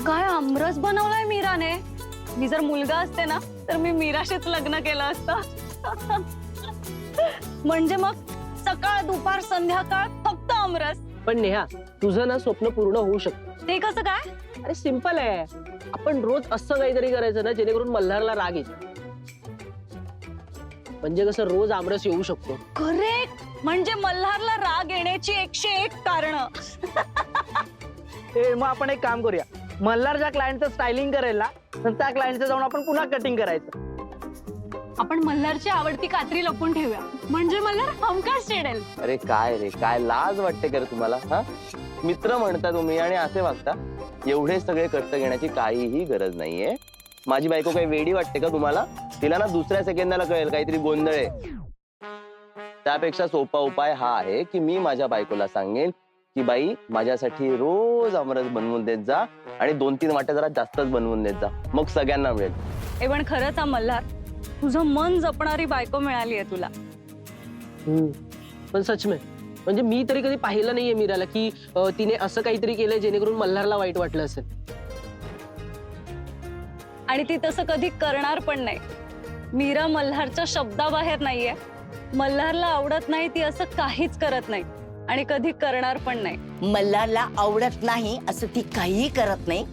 काय आमरस बनवलाय मीराने? मी जर मुलगा असते ना तर मी मीराशीच लग्न केलं असतं. म्हणजे मग सकाळ दुपार संध्याकाळ फक्त आमरस. पण नेहा, तुझं ना स्वप्न पूर्ण होऊ शकतं. ते कसं काय? अरे सिंपल आहे. आपण रोज असं काहीतरी करायचं ना जेणेकरून मल्हारला राग येईल. म्हणजे कसं रोज आमरस येऊ शकतो. करेक्ट. म्हणजे मल्हारला राग येण्याची 101 कारण. मग आपण एक काम करूया, मल्हारच्या क्लायंटचं स्टायलिंग करेल ना, तर त्या क्लायंटचं जाऊन आपण पुन्हा कटिंग करायचं. आपण मल्हारची आवडती कात्री लपून ठेवूया म्हणजे मल्हार हमखास चिडेल. अरे काय रे, काय लाज वाटते का रे तुम्हाला? हा, मित्र म्हणता तुम्ही आणि असे वागता. एवढे सगळे कष्ट घेण्याची काहीही गरज नाहीये. माझी बायको काही वेडी वाटते का तुम्हाला? तिला ना दुसऱ्या सेकंदाला कळेल काहीतरी गोंधळ आहे. त्यापेक्षा सोपा उपाय हा आहे की मी माझ्या बायकोला सांगेन की बाई माझ्यासाठी रोज आमरस बनवून देत जा आणि 2-3 वाट्या जरा जास्तच बनवून देत जा, मग सगळ्यांना मिळेल. ए पण खरंच हा मल्हार, तुझं मन जपणारी बायको मिळाली आहे तुला. पण सच में म्हणजे मी तरी कधी पाहिलं नाहीये मीराला की तिने असं काहीतरी केलंय जेणेकरून मल्हारला वाईट वाटलं असेल. आणि ती तसं कधी करणार पण नाही. मीरा मल्हारच्या शब्दाबाहेर नाहीये. मल्हारला आवडत नाही ती असं काहीच करत नाही आणि कधी करणार पण नाही. मल्हारला आवडत नाही असं ती काहीही करत नाही.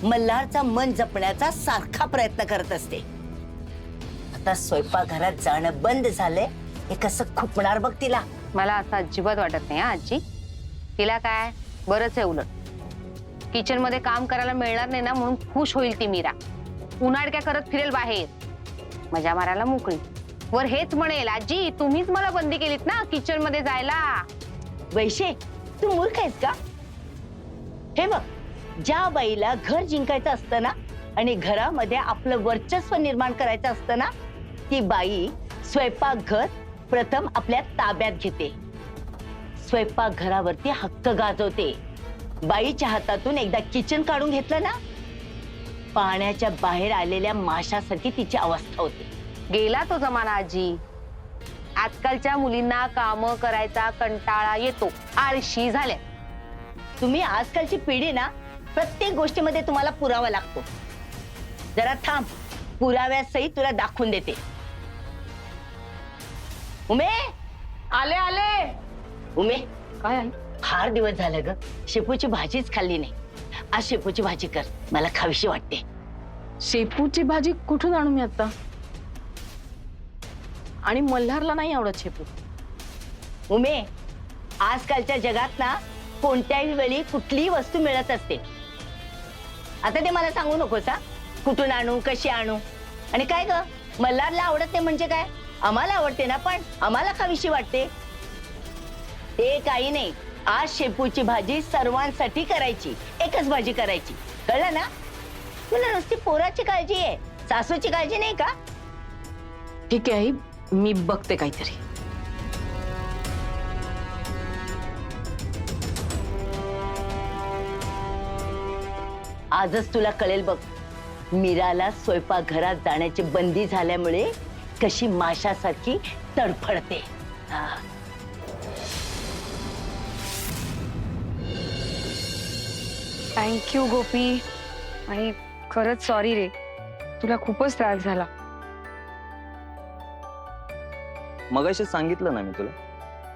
मल्हारचा मन जपण्याचा सारखा प्रयत्न करत असते. आता स्वयंपाकघरात जाणं बंद झालंय हे कसं खुपणार बघ तिला. मला असं अजिबात वाटत नाही आजी. तिला काय बरंच आहे. उलट किचन मध्ये काम करायला मिळणार नाही ना म्हणून खुश होईल ती मीरा. उन्हाळक्या करत फिरेल बाहेर, मजा मारायला मोकळी. वर हेच म्हणेल आजी तुम्हीच मला बंदी केलीत ना किचन मध्ये जायला. वैशे, तू मूर्ख आहेस का? हे बघ, ज्या बाईला घर जिंकायचं असतं ना आणि घरामध्ये आपलं वर्चस्व निर्माण करायचं असतं ना, ती बाई स्वयंपाकघर प्रथम आपल्या ताब्यात घेते. स्वयंपाकघरावरती हक्क गाजवते. बाईच्या हातातून एकदा किचन काढून घेतलं ना, पाण्याच्या बाहेर आलेल्या माशासारखी तिची अवस्था होते. गेला तो जमाना आजी. आजकालच्या मुलींना काम करायचा कंटाळा येतो, आळशी झाल्या. तुम्ही आजकालची पिढी ना, प्रत्येक गोष्टीमध्ये तुम्हाला पुरावा लागतो. जरा थांब, पुराव्यासही तुला दाखवून देते. उमे, आले आले. उमे, काय आहे? फार दिवस झाले ग, शेपूची भाजीच खाल्ली नाही. आज शेपूची भाजी कर, मला खावीशी वाटते. शेपूची भाजी कुठून आणू मी आता? आणि मल्हारला नाही आवडत शेपू. उमे, आजकालच्या जगात ना कोणत्याही वेळी कुठलीही वस्तू मिळत असते. आता ते मला सांगू नकोस हा, कुठून आणू कशी आणू. आणि काय ग, मल्हारला आवडत नाही म्हणजे काय? आम्हाला आवडते ना, पण आम्हाला खावीशी वाटते. ते काही नाही, आज शेपूची भाजी सर्वांसाठी करायची. एकच भाजी करायची, कळलं ना? तुला नुसती पोराची काळजी आहे, सासूची काळजी नाही का? ठीक आहे आई, मी बघते काहीतरी. आजच तुला कळेल बघ, मीराला स्वयंपाकघरात जाण्याची बंदी झाल्यामुळे कशी माशासारखी तडफडते. थँक्यू गोपी. आणि खरंच सॉरी रे, तुला खूपच त्रास झाला. मगाशी सांगितलं ना मी तुला,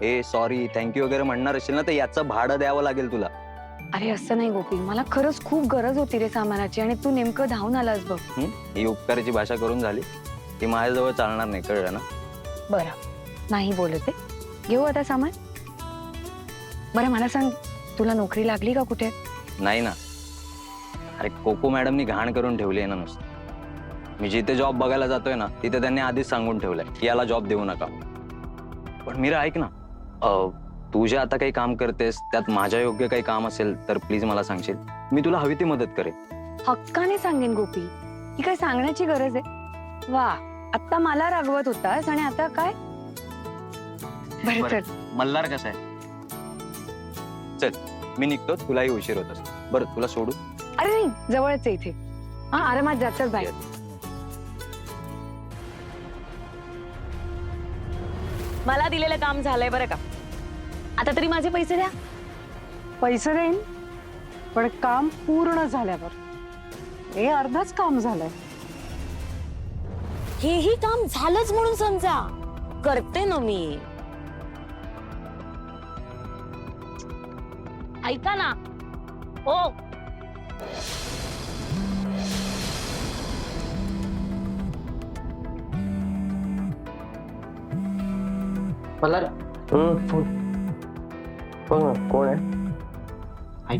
ए सॉरी थँक्यू वगैरे म्हणणार असेल ना तर याचं भाडं द्यावं लागेल तुला. अरे असं नाही गोपी, मला खरंच खूप गरज होती रे सामानाची आणि तू नेमकं धावून आलास बघ. ही उपकाराची भाषा करून झाली ती माझ्याजवळ चालणार नाही, कळलं ना? बरं, नाही बोलते. घेऊ आता सामान. बरं मला सांग, तुला नोकरी लागली का कुठे? नाही ना. अरे कोको मॅडमनी घाण करून ठेवली आहे ना नुसतं. मी जिथे जॉब बघायला जातोय ना तिथे त्यांनी आधीच सांगून ठेवलंय की याला जॉब देऊ नका. पण मीरा ऐक ना, तू जे आता काही काम करतेस त्यात माझ्या योग्य काही काम असेल तर प्लीज मला सांगशील, मी तुला हवी ती मदत करेन. हक्काने सांगेन गोपी, ही काय सांगण्याची गरज आहे? वा, आता मला रागवत होतास आणि आता काय? बरं चल. मल्हार कसा आहे? चल मी निघतो, तुलाही उशीर होत असतो. बरं तुला सोडू? अरे नाही, जवळच आहे इथे. हा आरामात जातच बाहेर. मला दिलेलं काम झालंय बरं का. आता तरी माझे पैसे द्या. पैसे देईन, पण काम पूर्ण झाल्यावर. हे अर्धच काम झालंय. हेही काम झालंच म्हणून समजा. करते ना मी. ऐका ना हो. मल्हार फोन बघ ना, कोण आहे? आई.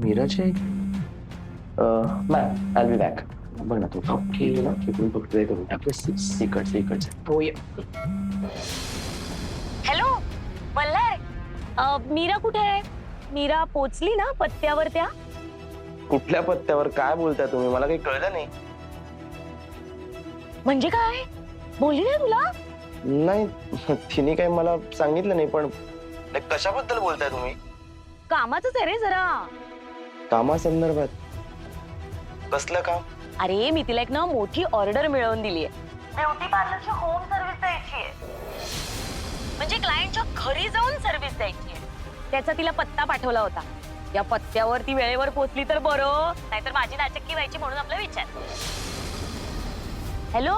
मीराची आई? Ma'am I be back. बघ ना तू तिकडून बघतोय करून इकडचं. हो ये. हॅलो मल्हार, मीरा कुठे आहे? मीरा पोचली ना पत्त्यावर त्या? कुठल्या पत्त्यावर काय बोलताय तुम्ही? मला काही कळलं नाही. म्हणजे काय बोलली नाही तुला? नाही, तिने काही मला सांगितलं नाही. पण कशाबद्दल बोलताय तुम्ही? कामाचंच आहे रे जरा. कामासंदर्भात? कसलं काम? अरे मी तिला एक ना मोठी ऑर्डर मिळवून दिली आहे. ब्युटी पार्लरची होम सर्व्हिस द्यायची आहे. म्हणजे क्लायंटच्या घरी जाऊन सर्व्हिस द्यायची आहे. त्याचा तिला पत्ता पाठवला होता. या पत्त्यावर ती वेळेवर पोहोचली तर बरं, नाहीतर माझी नाचक्की व्हायची म्हणून आपला विचार. हॅलो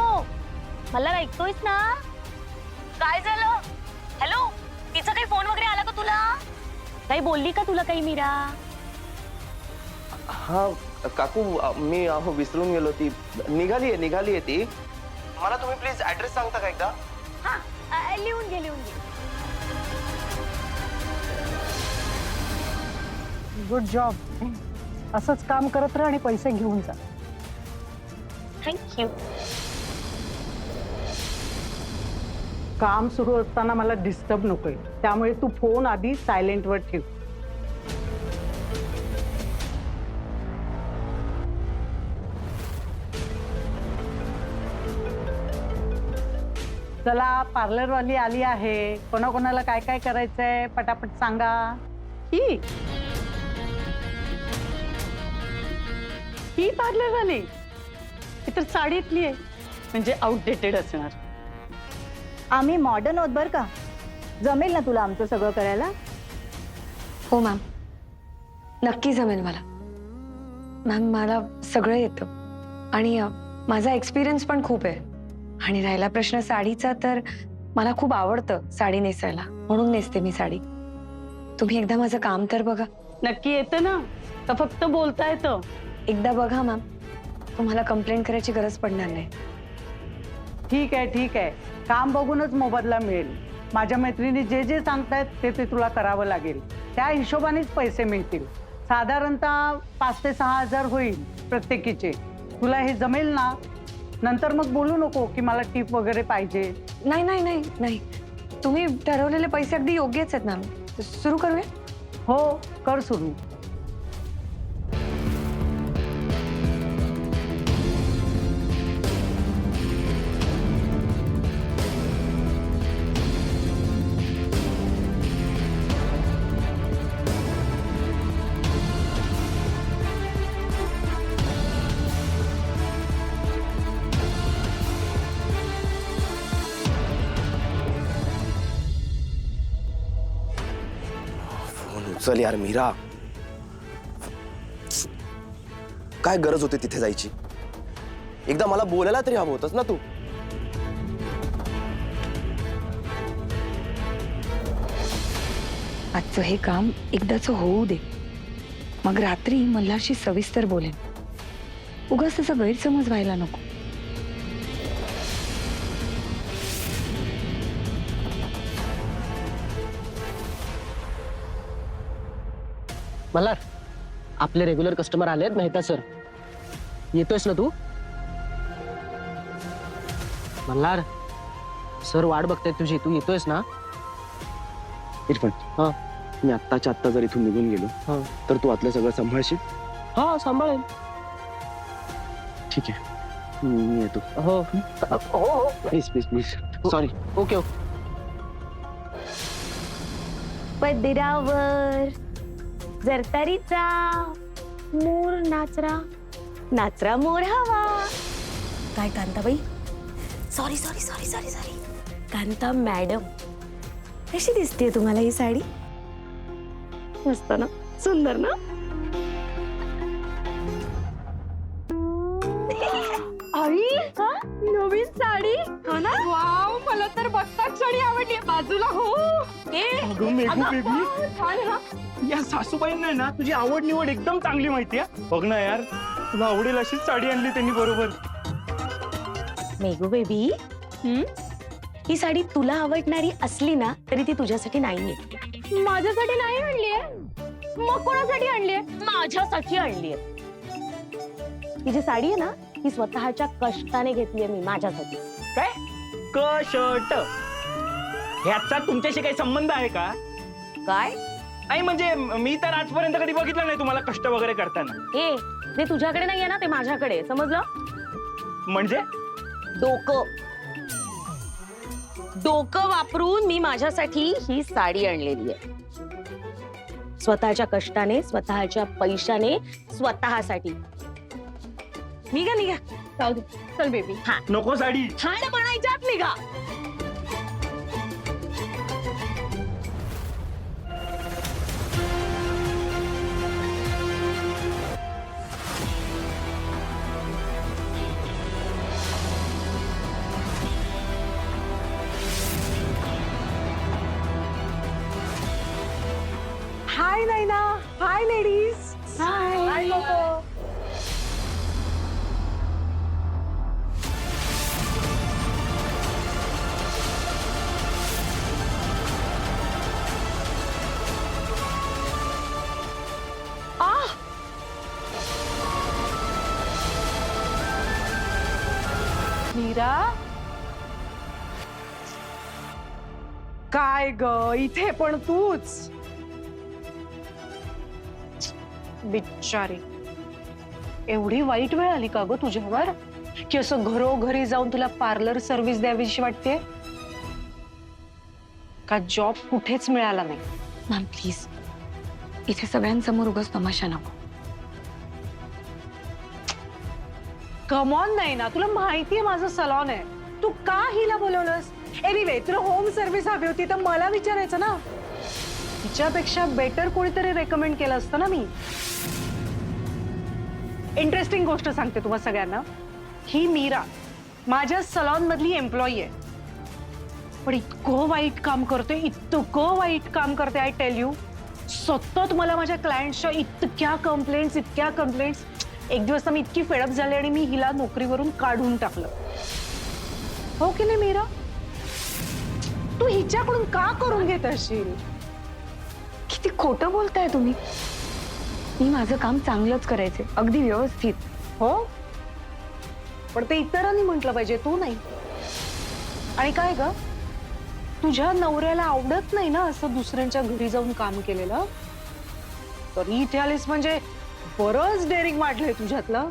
मला ऐकतोयस ना? काय झालं? हॅलो, तिचा काही फोन वगैरे आला का तुला? काही बोलली का तुला काही मीरा? हा काकू, मी विसरून गेलो. ती निघालीये ती. मला तुम्ही प्लीज ऍड्रेस सांगता का एकदा? हा लिहून घे. Good job. असंच काम करत राहा आणि पैसे घेऊन जा. थँक्यू. काम सुरू असताना मला डिस्टर्ब नकोय, त्यामुळे तू फोन आधी सायलेंट वर ठेव. चला, पार्लरवाली आली आहे. कोणाकोणाला काय काय करायचंय पटापट सांगा. ही पार्लरवाली ही तर साडीतली आहे, म्हणजे आउटडेटेड असणार. आम्ही मॉडर्न आहोत बरं का. जमेल ना तुला आमचं सगळं करायला? हो मॅम, नक्की जमेल मला. मॅम मला सगळं येतं आणि माझा एक्सपिरियन्स पण खूप आहे. आणि राहिला प्रश्न साडीचा, तर मला खूप आवडतं साडी नेसायला, म्हणून नेसते मी साडी. तुम्ही एकदा माझं काम तर बघा. नक्की येतं ना का फक्त बोलता येतं? एकदा बघा मॅम, तुम्हाला कंप्लेंट करायची गरज पडणार नाही. ठीक आहे. काम बघूनच मोबदला मिळेल. माझ्या मैत्रिणी जे जे सांगतायत ते तुला करावं लागेल. त्या हिशोबानेच पैसे मिळतील. साधारणतः 5 ते 6 हजार होईल प्रत्येकीचे. तुला हे जमेल ना? नंतर मग बोलू नको की मला टिप वगैरे पाहिजे. नाही, तुम्ही ठरवलेले पैसे अगदी योग्यच आहेत मॅम. सुरू करूया? हो, कर सुरू. चल यार मीरा, काय गरज होती तिथे जायची? एकदा मला बोलायला तरी हवं होतंस ना तू. आजचं हे काम एकदाच होऊ दे, मग रात्री मल्हारशी सविस्तर बोलेन. उगाच त्याचा गैरसमज व्हायला नको. मल्हार, आपले रेग्युलर कस्टमर आलेत मेहता सर. येतोयस ना तू? मल्हार, सर वाट बघतायत तुझी. तू येतोयस ना? इरफान, हा, मी आत्ताच्या आत्ता जर इथून निघून गेलो हा, तर तू आतलं सगळं सांभाळशील? हा सांभाळेन. ठीक आहे, मी येतो. हो हो, प्लीज. सॉरी. ओके. पदरावर जरतारीचा मोर नाचरा मोर हवा. काय कांताबाई, सॉरी कांता मॅडम, कशी दिसते तुम्हाला ही साडी? मस्त ना, सुंदर ना? नवीन साडी हो ना? वाव, मला तर बघताच साडी आवडली. बाजूला हो. अगं मेघू बेबी, छान आहे ना. या सासूबाईंना ना तुझी आवड निवड एकदम चांगली माहितीये. बघ ना यार, तुला आवडेल अशीच साडी आणली त्यांनी बरोबर. मेघू बेबी, ही साडी तुला आवडणारी असली ना तरी ती तुझ्यासाठी नाहीये. माझ्यासाठी नाही आणलीये. मग कोणासाठी आणलीये? माझ्यासाठी आणलीये. ही जी साडी आहे ना, ही स्वतःच्या कष्टाने घेतलीये मी माझ्यासाठी. काय कशर्ट, ह्याचा तुमच्याशी काही संबंध आहे का? काय नाही म्हणजे मी तर आजपर्यंत कधी बघितलं नाही तुम्हाला कष्ट वगैरे करताना. हे ते तुझ्याकडे नाहीये ना, ते माझ्याकडे आहे. समजलं? म्हणजे डोकं वापरून मी माझ्यासाठी ही साडी आणलेली आहे. स्वतःच्या कष्टाने, स्वतःच्या पैशाने, स्वतःसाठी. निघा निघा, जाऊ दे. चल बेबी. हा नको साडी. छान बनायच्यात, निघा. हाय नैना, हाय लेडीज. हाय लोको. मीरा, काय ग इथे पण तूच? बिचारी, एवढी वाईट वेळ आली का ग तुझ्यावर की असं घरोघरी जाऊन तुला पार्लर सर्व्हिस द्यावीशी वाटते? का जॉब कुठेच मिळाला नाही? मॅम प्लीज, इथे सगळ्यांसमोर उगाच तमाशा नको. कम ऑन नाही ना, तुला माहितीये माझं सलॉन आहे. तू का हिला बोलवलंस? एनिवे, तुला होम सर्व्हिस हवी होती तर मला विचारायचं ना. तिच्यापेक्षा बेटर कोणीतरी रेकमेंड केलं असतं ना मी. इंटरेस्टिंग गोष्ट सांगते तुम्हा सगळ्यांना. ही मीरा माझ्या सलॉन मधली एम्प्लॉई आहे, पण इतकं वाईट काम करते, इतकं वाईट काम करते. आय टेल यू, सतत मला माझ्या क्लायंटच्या इतक्या कंप्लेंट्स. एक दिवस मी इतकी फेडअप झाले आणि मी हिला नोकरीवरून काढून टाकलं. हो की नाही मीरा? तू हिच्याकडून का करून घेत असशील? किती खोटं बोलताय तुम्ही. मी माझं काम चांगलंच करायचे, अगदी व्यवस्थित. हो, पण ते इतरांनी म्हटलं पाहिजे, तू नाही. आणि काय ग, तुझ्या नवऱ्याला आवडत नाही ना असं दुसऱ्यांच्या घरी जाऊन काम केलेलं? तरी इथे आलीस म्हणजे बरंच डेअरिंग वाढलंय तुझ्यातलं.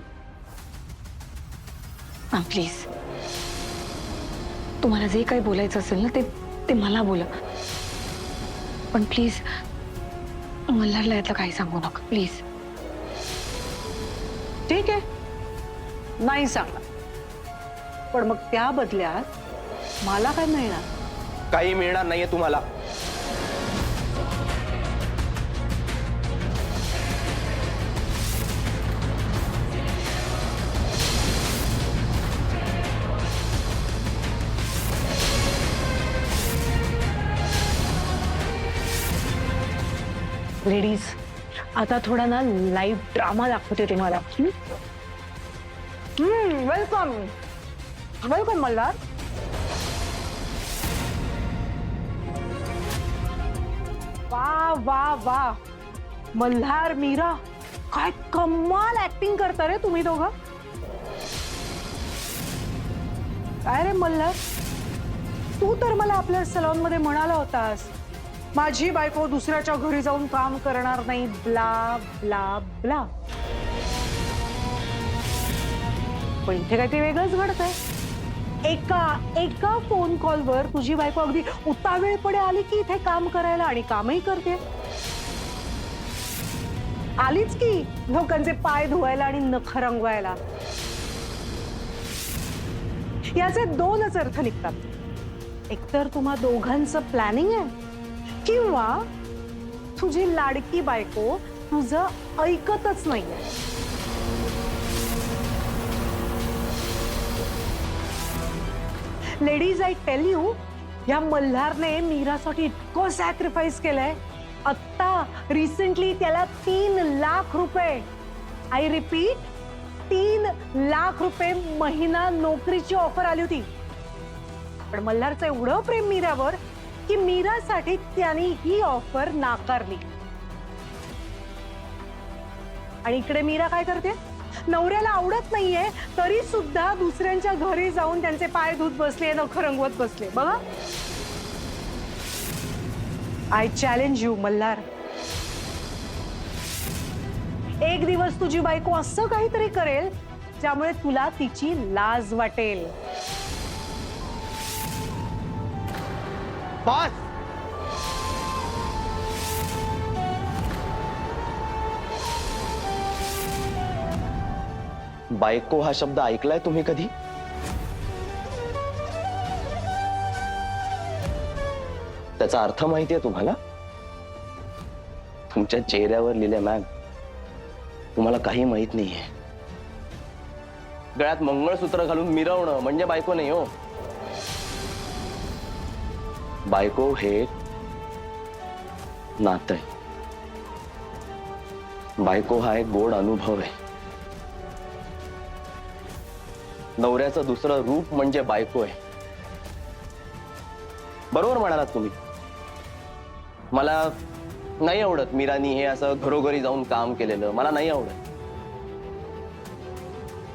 प्लीज, तुम्हाला जे काही बोलायचं असेल ना ते मला बोला, पण प्लीज मल्हारला यातलं काही सांगू नका प्लीज. ठीक आहे, नाही सांगणार, पण मग त्या बदल्यात मला काय मिळणार? काही मिळणार नाहीये तुम्हाला. लेडीज, आता थोडा ना लाईव्ह ड्रामा दाखवते तुम्हाला. Welcome welcome Malhar. वा वा वा, मल्हार मीरा, काय कमाल ऍक्टिंग करता रे तुम्ही दोघं. काय रे मल्हार, तू तर मला आपल्या सलॉन मध्ये म्हणाला होतास माझी बायको दुसऱ्याच्या घरी जाऊन काम करणार नाही, ब्ला ब्ला ब्ला. पण इथे काहीतरी वेगळंच घडतंय. एका फोन कॉलवर तुझी बायको अगदी उतावेळपणे आली की इथे काम करायला, आणि कामही करते. आलीच की लोकांचे पाय धुवायला आणि नख रंगवायला. याचे दोनच अर्थ निघतात. एकतर तुम्हा दोघांचं प्लॅनिंग आहे, किंवा तुझी लाडकी बायको तुझं ऐकतच नाहीये. लेडीज, आय टेल यू, या मल्हारने मीरासाठी इतकं सॅक्रिफाईस केलंय. आत्ता रिसेंटली त्याला 3 लाख रुपये, आय रिपीट, 3 लाख रुपये महिना नोकरीची ऑफर आली होती. पण मल्हारचं एवढं प्रेम मीरावर की मीरासाठी त्याने ही ऑफर नाकारली. आणि इकडे मीरा काय करते? नवऱ्याला आवडत नाहीये तरी सुद्धा दुसऱ्यांच्या घरी जाऊन त्यांचे पाय धुत बसले, नख रंगवत बसले. बघा, आय चॅलेंज यू मल्हार, एक दिवस तुझी बायको असं काहीतरी करेल ज्यामुळे तुला तिची लाज वाटेल. बस. बायको हा शब्द ऐकलाय तुम्ही कधी? त्याचा अर्थ माहितीये तुम्हाला? तुमच्या चेहऱ्यावर लिहिलंय मॅम, तुम्हाला काही माहित नाहीये. गळ्यात मंगळसूत्र घालून मिरवणं म्हणजे बायको नाही हो. बायको हे नातं आहे. बायको हा एक गोड अनुभव आहे. नवऱ्याचं दुसरं रूप म्हणजे बायको आहे. बरोबर म्हणालात तुम्ही. मला नाही आवडत मीरानी हे असं घरोघरी जाऊन काम केलेलं, मला नाही आवडत.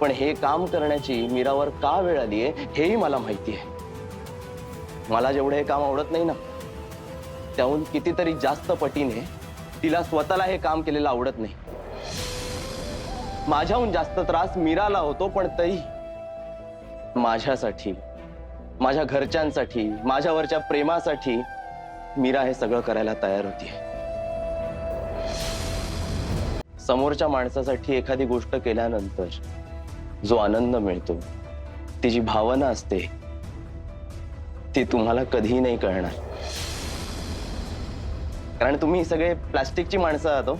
पण हे काम करण्याची मीरावर का वेळ आलीये हेही मला माहिती आहे. मला जेवढं हे काम आवडत नाही ना, त्याहून कितीतरी जास्त पटीने तिला स्वतःला हे काम केलेलं आवडत नाही. माझ्याहून जास्त त्रास मीराला होतो, पण तरी माझ्यासाठी, माझ्या घरच्यांसाठी, माझ्यावरच्या प्रेमासाठी मीरा हे सगळं करायला तयार होतीये. समोरच्या माणसासाठी एखादी गोष्ट केल्यानंतर जो आनंद मिळतो, ती जी भावना असते, ती तुम्हाला कधीही नाही कळणार. कारण तुम्ही सगळे प्लास्टिकची माणसं आहात हो.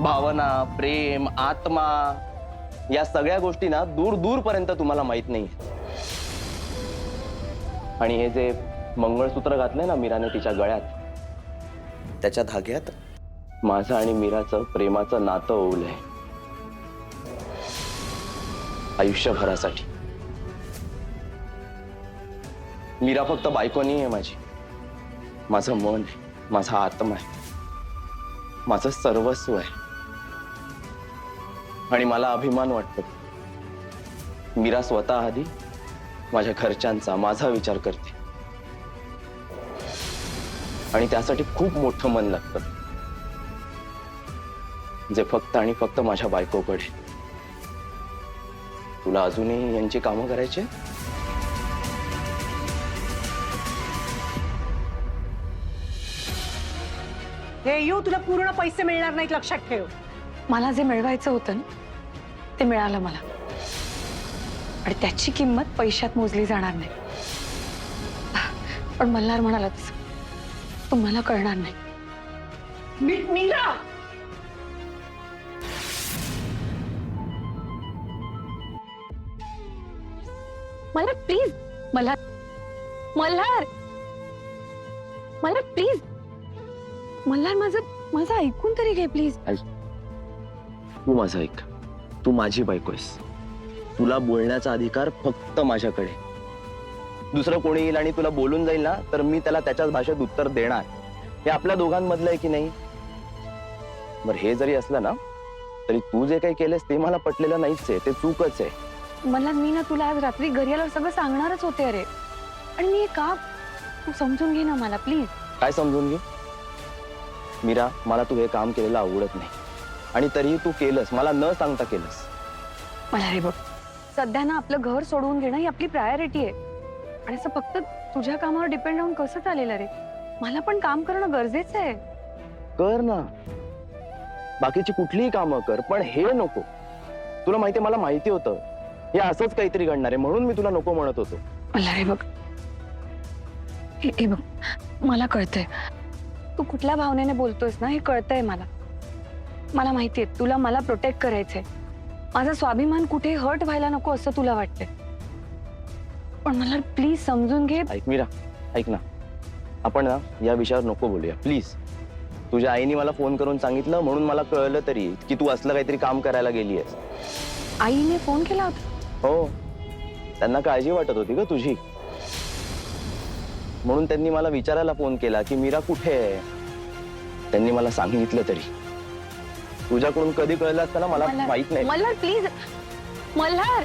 भावना, प्रेम, आत्मा या सगळ्या गोष्टी ना दूर दूर पर्यंत तुम्हाला माहित नाही. आणि हे जे मंगळसूत्र घातलंय ना मीराने तिच्या गळ्यात, त्याच्या धाग्यात माझं आणि मीराचं प्रेमाचं नातं ओवलंय आयुष्यभरासाठी. मीरा फक्त बायको नाही आहे माझी, माझं मन आहे, माझा आत्मा आहे, माझं सर्वस्व आहे. आणि मला अभिमान वाटतो मीरा स्वतः आधी माझ्या घरच्यांचा, माझा विचार करते. आणि त्यासाठी खूप मोठं मन लागतं, जे फक्त आणि फक्त माझ्या बायकोकडे. तुला अजूनही यांची कामं करायची? हे येऊ, तुला पूर्ण पैसे मिळणार नाहीत, लक्षात ठेव. मला जे मिळवायचं होतं ना ते मिळालं मला, आणि त्याची किंमत पैशात मोजली जाणार नाही. पण मल्हार म्हणाला तसं तुम्हाला कळणार नाही. मीरा, मल्हार प्लीज, मल्हार मल्हार मल्हार प्लीज, मल्हार माझं ऐकून तरी घे प्लीज. तू माझं ऐक. तू माझी बायको आहेस. तुला बोलण्याचा अधिकार फक्त माझ्याकडे. दुसरं कोणी येईल आणि तुला बोलून जाईल ना, तर मी त्याला त्याच्याच भाषेत उत्तर देणार. हे आपल्या दोघांमधलं आहे की नाही? बरं, हे जरी असलं ना तरी तू जे काही केलंस ते मला पटलेलं नाहीच आहे, ते चूकच आहे. मल्हार, मी ना तुला आज रात्री घरी आल्यावर सगळं सांगणारच होते. अरे, आणि मी का, तू समजून घे ना मला प्लीज. काय समजून घे? मीरा, मला तू हे काम केलेलं आवडत नाही, आणि तरीही तू केलंस, मला न सांगता केलंस. मला रे बघ, सध्या ना आपलं घर सोडवून घेणं ही आपली प्रायोरिटी आहे. आणि असं फक्त तुझ्या कामावर डिपेंड राहून कसं चालेल रे? मला पण काम करणं गरजेचं आहे. कर ना, बाकीची कुठलीही कामं कर, पण हे नको. तुला माहितीये, मला माहिती होतं हे असंच काहीतरी घडणार आहे, म्हणून मी तुला नको म्हणत होतो. मला रे बघ, हे बघ, मला कळतंय तू कुठल्या भावनेने बोलतोयस ना, हे कळतंय मला. मला माहितीये तुला मला प्रोटेक्ट करायचंय. माझा स्वाभिमान कुठे हर्ट व्हायला नको असं तुला वाटतंय. पण मला प्लीज समजून घे. ऐक मीरा, ऐक ना, आपण ना या विषयावर नको बोलूया प्लीज. तुझ्या आईने मला फोन करून सांगितलं म्हणून मला कळलं तरी की तू असलं काहीतरी काम करायला गेली आहेस. आईने फोन केला होता? हो, त्यांना काळजी वाटत होती ग तुझी, म्हणून त्यांनी मला विचारायला फोन केला की मीरा कुठे आहे. त्यांनी मला सांगितलं तरी तुझ्याकडून कधी कळलं असतं ना मला माहित नाही. मल्हार प्लीज, मल्हार